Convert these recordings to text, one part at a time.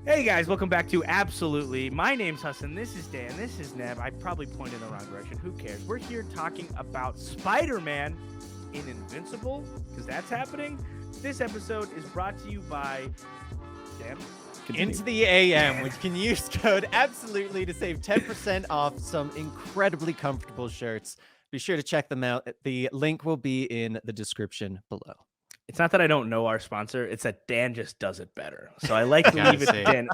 Hey guys, welcome back to Absolutely. My name's Hassan, this is Dan, this is Neb. I probably pointed in the wrong direction. Who cares? We're here talking about Spider-Man in Invincible, because that's happening. This episode is brought to you by Dan. Continue. Into the AM, which can use code Absolutely to save 10% off some incredibly comfortable shirts. Be sure to check them out. The link will be in the description below. It's not that I don't know our sponsor, it's that Dan just does it better. So I like to leave it to Dan.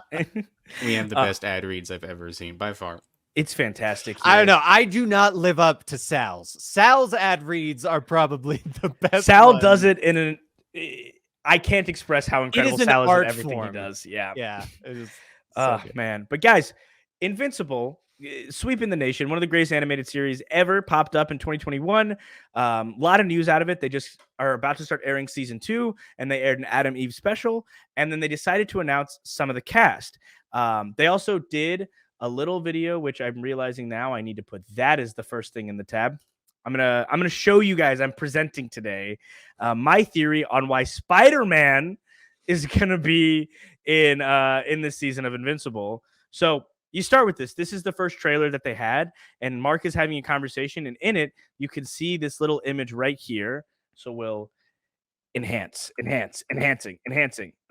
We have the best ad reads I've ever seen, by far. It's fantastic here. I don't know. I do not live up to Sal's. Sal's ad reads are probably the best. Sal does it in an... I can't express how incredible Sal is at everything form. He does. Yeah. Yeah. It is man. But guys, Invincible, sweeping the nation, one of the greatest animated series ever, popped up in 2021. A lot of news out of it. They just are about to start airing season 2, and they aired an Adam Eve special, and then they decided to announce some of the cast. They also did a little video, which I'm realizing now I need to put that as the first thing in the tab. I'm gonna show you guys. I'm presenting today my theory on why Spider-Man is gonna be in this season of Invincible. So you start with this. This is the first trailer that they had, and Mark is having a conversation, and in it you can see this little image right here. So we'll enhancing.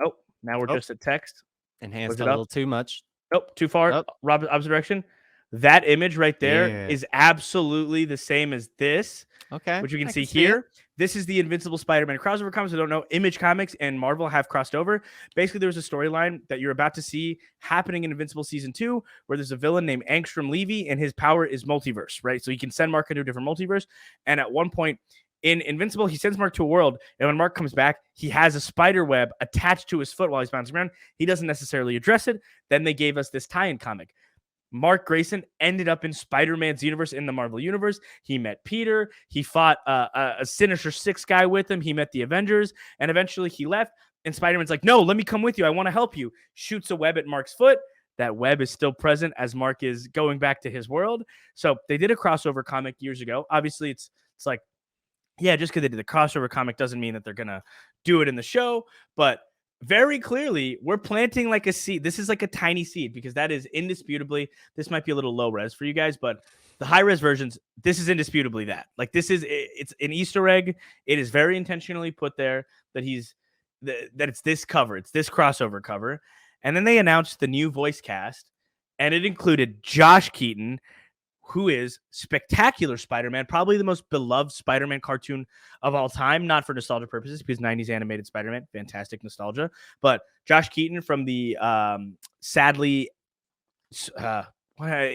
Oh, now we're just at text. enhanced a little too much. Oh, too far. Oh. Rob's direction. That image right there is absolutely the same as this, which we can see here. This is the Invincible Spider-Man crossover comics. I don't know. Image Comics and Marvel have crossed over. Basically, there was a storyline that you're about to see happening in Invincible Season 2, where there's a villain named Angstrom Levy, and his power is multiverse, right? So he can send Mark into a different multiverse. And at one point in Invincible, he sends Mark to a world, and when Mark comes back, he has a spider web attached to his foot while he's bouncing around. He doesn't necessarily address it. Then they gave us this tie-in comic. Mark Grayson ended up in Spider-Man's universe in the Marvel universe. He met Peter. He fought a Sinister Six guy with him. He met the Avengers, and eventually he left. And Spider-Man's like, no, let me come with you. I want to help you. Shoots a web at Mark's foot. That web is still present as Mark is going back to his world. So they did a crossover comic years ago. Obviously, it's like, yeah, just because they did the crossover comic doesn't mean that they're going to do it in the show. But very clearly, we're planting like a seed. This is like a tiny seed because that is indisputably, this might be a little low res for you guys, but the high res versions, this is indisputably that. Like it's an Easter egg. It is very intentionally put there that that it's this cover. It's this crossover cover. And then they announced the new voice cast, and it included Josh Keaton, who is Spectacular Spider-Man, probably the most beloved Spider-Man cartoon of all time, not for nostalgia purposes, because 90s animated Spider-Man, fantastic nostalgia. But Josh Keaton from the sadly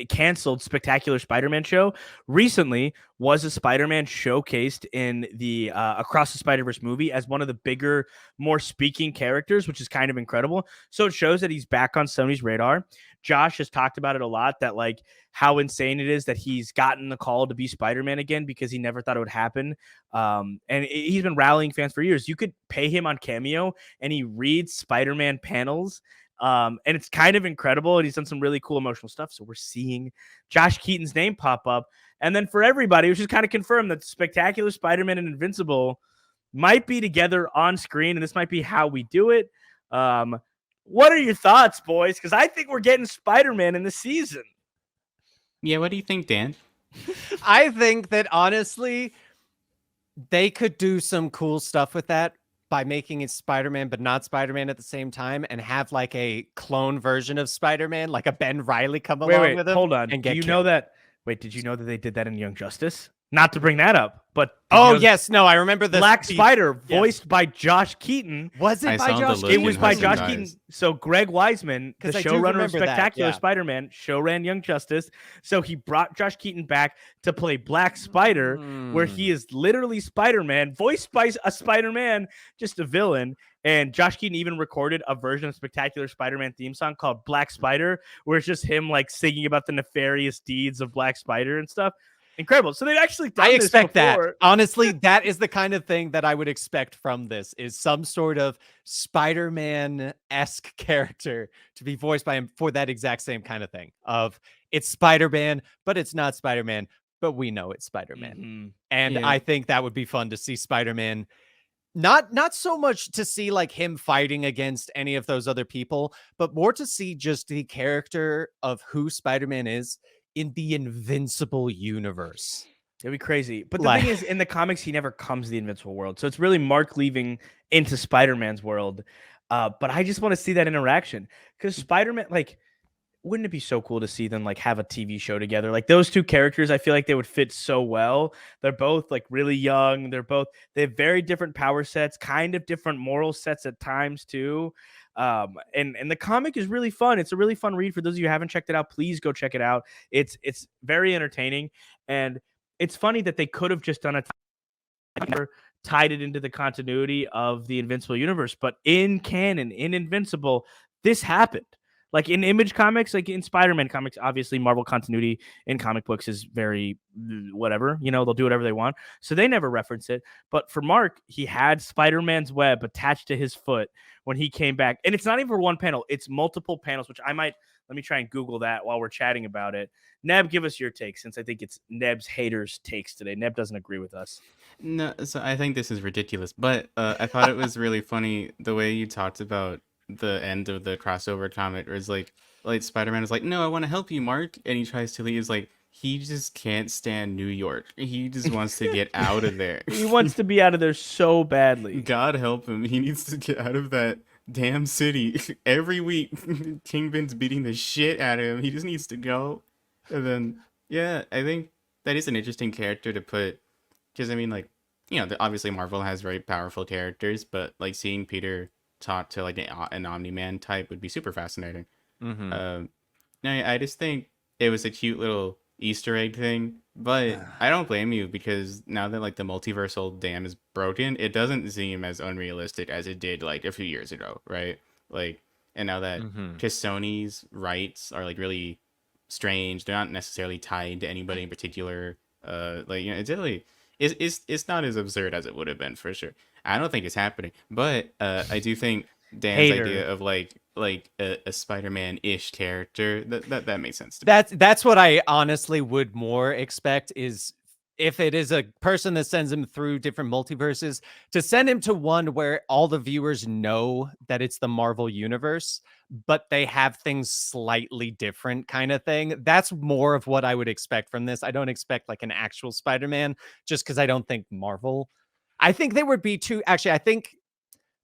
canceled Spectacular Spider-Man show recently was a Spider-Man showcased in the Across the Spider-Verse movie as one of the bigger, more speaking characters, which is kind of incredible. So it shows that he's back on Sony's radar. Josh has talked about it a lot, that like how insane it is that he's gotten the call to be Spider-Man again because he never thought it would happen. And he's been rallying fans for years. You could pay him on Cameo and he reads Spider-Man panels. And it's kind of incredible. And he's done some really cool emotional stuff. So we're seeing Josh Keaton's name pop up. And then for everybody, which is kind of confirmed that Spectacular Spider-Man and Invincible might be together on screen. And this might be how we do it. What are your thoughts, boys? Because I think we're getting Spider-Man in the season. Yeah, what do you think, Dan? I think that honestly, they could do some cool stuff with that by making it Spider-Man, but not Spider-Man at the same time, and have like a clone version of Spider-Man, like a Ben Reilly come along with him. Hold on. And Do get you killed. know that? Wait, did you know that they did that in Young Justice? Not to bring that up, but yes, no, I remember the Black Spider, voiced by Josh Keaton. Was it by Josh Keaton? It was by Josh Keaton. So Greg Wiseman, the showrunner of Spectacular Spider-Man, showran Young Justice. So he brought Josh Keaton back to play Black Spider, where he is literally Spider-Man, voiced by a Spider-Man, just a villain. And Josh Keaton even recorded a version of Spectacular Spider-Man theme song called Black Spider, where it's just him like singing about the nefarious deeds of Black Spider and stuff. Incredible. So they've actually done this before. That. Honestly, that is the kind of thing that I would expect from this, is some sort of Spider-Man-esque character to be voiced by him for that exact same kind of thing of it's Spider-Man, but it's not Spider-Man, but we know it's Spider-Man. And I think that would be fun to see Spider-Man Not so much to see like him fighting against any of those other people, but more to see just the character of who Spider-Man is in the Invincible universe. It'd be crazy. But the thing is, in the comics, he never comes to the Invincible world. So it's really Mark leaving into Spider-Man's world. But I just want to see that interaction because Spider-Man, like, wouldn't it be so cool to see them like have a TV show together? Like those two characters, I feel like they would fit so well. They're both like really young. They have very different power sets, kind of different moral sets at times too. And the comic is really fun. It's a really fun read. For those of you who haven't checked it out, please go check it out. It's very entertaining. And it's funny that they could have just done tied it into the continuity of the Invincible universe, but in canon, in Invincible, this happened. Like in Image Comics, like in Spider-Man comics, obviously Marvel continuity in comic books is very whatever, they'll do whatever they want. So they never reference it. But for Mark, he had Spider-Man's web attached to his foot when he came back. And it's not even for one panel, it's multiple panels, which let me try and Google that while we're chatting about it. Neb, give us your take, since I think it's Neb's haters' takes today. Neb doesn't agree with us. No, so I think this is ridiculous, but I thought it was really funny the way you talked about the end of the crossover comic, where it's like Spider-Man is like, no, I want to help you, Mark, and he tries to leave. It's like he just can't stand New York. He just wants to get out of there. He wants to be out of there so badly. God help him. He needs to get out of that damn city. Every week, Kingpin's beating the shit out of him. He just needs to go. And then, yeah, I think that is an interesting character to put. Because, I mean, like, obviously Marvel has very powerful characters, but, like, seeing Peter talk to, like, an omni-man type would be super fascinating. Mm-hmm. I just think it was a cute little Easter egg thing, but I don't blame you, because now that, like, the multiversal dam is broken, it doesn't seem as unrealistic as it did, like, a few years ago, right? Like, and now that, because Sony's rights are, like, really strange, they're not necessarily tied to anybody in particular, it's really... It's not as absurd as it would have been, for sure. I don't think it's happening, but I do think Dan's idea of like a Spider-Man-ish character that makes sense to me. That's what I honestly would more expect, is if it is a person that sends him through different multiverses, to send him to one where all the viewers know that it's the Marvel universe, but they have things slightly different, kind of thing. That's more of what I would expect from this. I don't expect like an actual Spider-Man, just because I don't think Marvel. I think there would be I think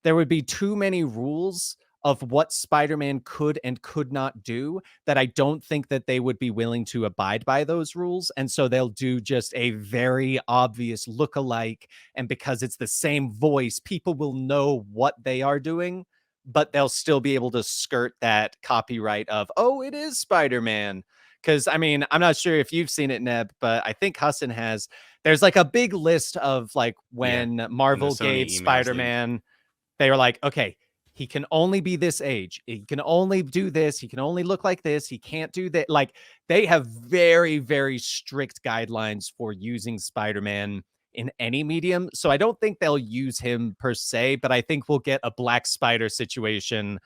there would be too many rules of what Spider-Man could and could not do that I don't think that they would be willing to abide by those rules. And so they'll do just a very obvious look-alike. And because it's the same voice, people will know what they are doing, but they'll still be able to skirt that copyright of, oh, it is Spider-Man. Because, I mean, I'm not sure if you've seen it, Neb, but I think Hassan has. There's like a big list of like when Marvel gave Spider-Man, they were like, okay, he can only be this age. He can only do this. He can only look like this. He can't do that. Like, they have very, very strict guidelines for using Spider-Man in any medium. So I don't think they'll use him per se, but I think we'll get a Black Spider situation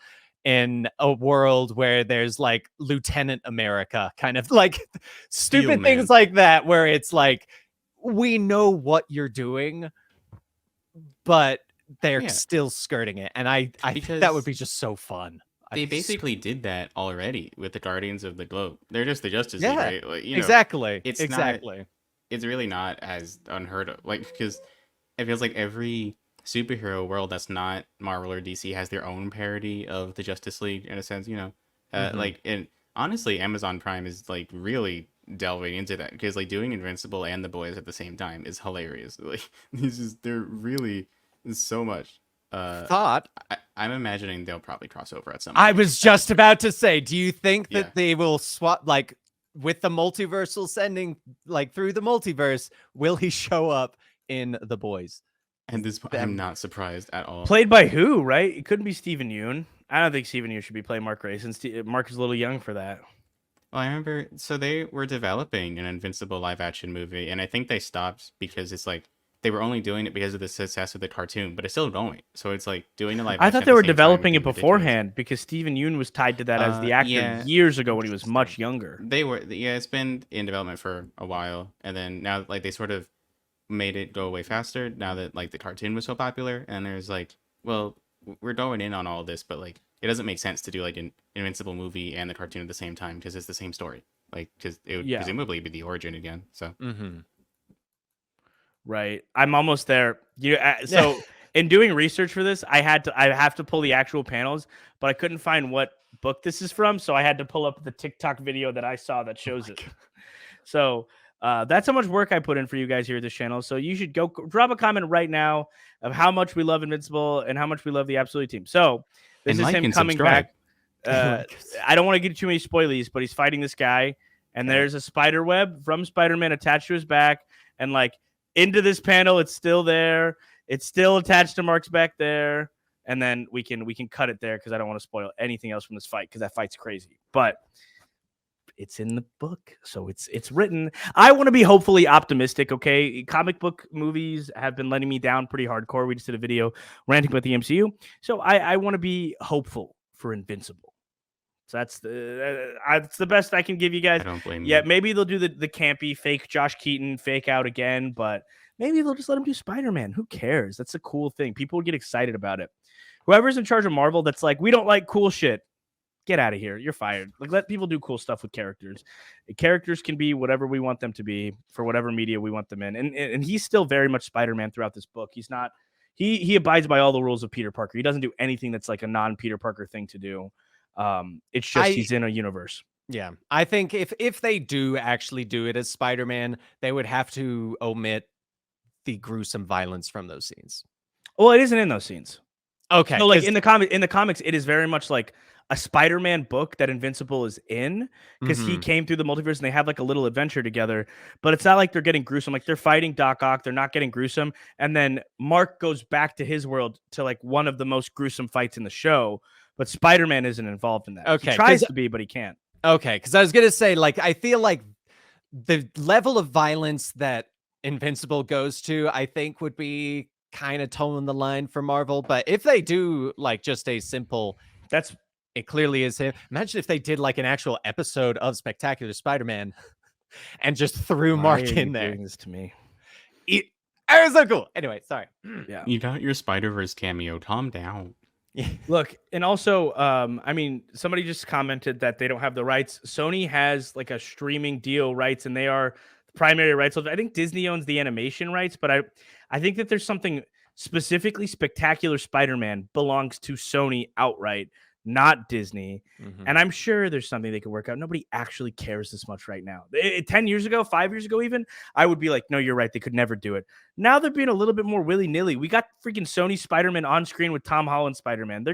in a world where there's like Lieutenant America, kind of like stupid things like that, where it's like, we know what you're doing, but they're still skirting it. And I think that would be just so fun. They basically did that already with the Guardians of the Globe. They're just the Justice League, right? Like, exactly. It's really not as unheard of. Like, because it feels like every superhero world that's not Marvel or DC has their own parody of the Justice League, in a sense, like, and honestly, Amazon Prime is like really delving into that, because like doing Invincible and The Boys at the same time is hilarious. Like, they're really so much. I'm imagining they'll probably cross over at some point. I was just about to say, do you think that they will swap, like, with the multiversal sending, like, through the multiverse, will he show up in The Boys? And this, I'm not surprised at all. Played by who, right? It couldn't be Stephen Yeun. I don't think Stephen Yeun should be playing Mark Grayson. Mark is a little young for that. Well, I remember, so they were developing an Invincible live-action movie, and I think they stopped because it's like, they were only doing it because of the success of the cartoon, but it's still going. So it's like doing a live action. I thought they were developing it beforehand, because Stephen Yeun was tied to that as the actor years ago when he was much younger. They were, it's been in development for a while, and then now like they sort of made it go away faster now that like the cartoon was so popular. And there's like, well, we're going in on all this, but like it doesn't make sense to do like an Invincible movie and the cartoon at the same time because it's the same story. Like, because it would presumably be the origin again. So, right. I'm almost there. So in doing research for this, I have to pull the actual panels, but I couldn't find what book this is from, so I had to pull up the TikTok video that I saw that shows it. So that's how much work I put in for you guys here at this channel. So you should go drop a comment right now of how much we love Invincible and how much we love the Absolute Team. So this is him coming back. I don't want to get too many spoilies, but he's fighting this guy, and there's a spider web from Spider-Man attached to his back, and like into this panel, it's still there. It's still attached to Mark's back there, and then we can cut it there because I don't want to spoil anything else from this fight because that fight's crazy. But it's in the book, so it's written. I want to be hopefully optimistic. Okay, comic book movies have been letting me down pretty hardcore. We just did a video ranting about the MCU, so I want to be hopeful for Invincible. So that's the best I can give you guys. I don't blame you. You. Maybe they'll do the campy fake Josh Keaton fake out again, but maybe they'll just let him do Spider-Man. Who cares? That's a cool thing. People get excited about it. Whoever's in charge of Marvel that's like, we don't like cool shit, get out of here. You're fired. Like, let people do cool stuff with characters. Characters can be whatever we want them to be for whatever media we want them in. And he's still very much Spider-Man throughout this book. He's not. He abides by all the rules of Peter Parker. He doesn't do anything that's like a non-Peter Parker thing to do. It's just he's in a universe. Yeah, I think if they do actually do it as Spider-Man, they would have to omit the gruesome violence from those scenes. Well, it isn't in those scenes. Okay. So like in the comics, it is very much like a Spider-Man book that Invincible is in because he came through the multiverse and they have like a little adventure together, but it's not like they're getting gruesome. Like they're fighting Doc Ock. They're not getting gruesome. And then Mark goes back to his world to like one of the most gruesome fights in the show, but Spider-Man isn't involved in that. Okay. He tries to be, but he can't. Okay. Cause I was going to say, like, I feel like the level of violence that Invincible goes to, I think would be kind of toeing the line for Marvel. But if they do like just a simple, it clearly is him. Imagine if they did like an actual episode of Spectacular Spider-Man and just threw Mark in there. Doing this to me. It was so cool. Anyway, sorry. Yeah. You got your Spider-Verse cameo. Calm down. Look, and also, I mean, somebody just commented that they don't have the rights. Sony has like a streaming deal rights, and they are the primary rights. I think Disney owns the animation rights, but I think that there's something specifically Spectacular Spider-Man belongs to Sony outright, not Disney. And I'm sure there's something they could work out. Nobody actually cares this much right now. 10 years ago, 5 years ago, even, I would be like, no, you're right. They could never do it. Now they're being a little bit more willy-nilly. We got freaking Sony Spider-Man on screen with Tom Holland Spider-Man.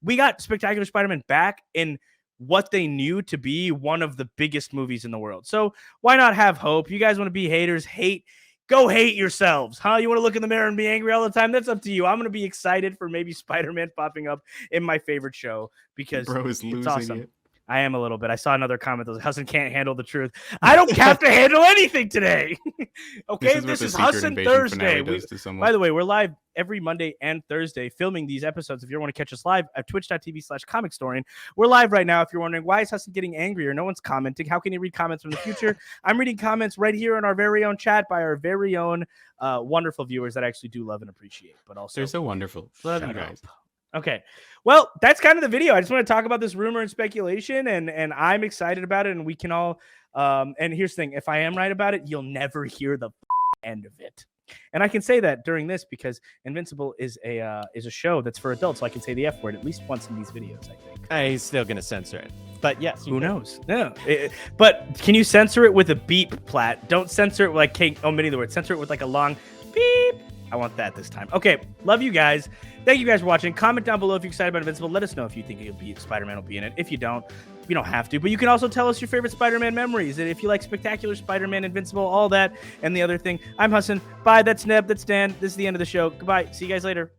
We got Spectacular Spider-Man back in what they knew to be one of the biggest movies in the world. So why not have hope? You guys want to be haters, go hate yourselves, huh? You want to look in the mirror and be angry all the time? That's up to you. I'm going to be excited for maybe Spider-Man popping up in my favorite show because Bro is losing awesome. It. I am a little bit. I saw another comment that was, Husson can't handle the truth. I don't have to handle anything today. Okay, this is Husson Thursday. By the way, we're live every Monday and Thursday filming these episodes. If you want to catch us live at twitch.tv/comicstorian, we're live right now. If you're wondering, why is Husson getting angrier? No one's commenting. How can he read comments from the future? I'm reading comments right here in our very own chat by our very own wonderful viewers that I actually do love and appreciate. But also, they're so wonderful. Love you guys. Okay, well, that's kind of the video. I just want to talk about this rumor and speculation, and I'm excited about it, and we can all. And here's the thing: if I am right about it, you'll never hear the end of it. And I can say that during this because Invincible is a show that's for adults, so I can say the F word at least once in these videos. I think he's still gonna censor it, but yes, who knows? No, but can you censor it with a beep, Plat? Don't censor it like omitting the word. Censor it with like a long beep. I want that this time. Okay, love you guys. Thank you guys for watching. Comment down below if you're excited about Invincible. Let us know if you think Spider-Man will be in it. If you don't have to. But you can also tell us your favorite Spider-Man memories. And if you like Spectacular Spider-Man, Invincible, all that, and the other thing. I'm Husson. Bye. That's Neb. That's Dan. This is the end of the show. Goodbye. See you guys later.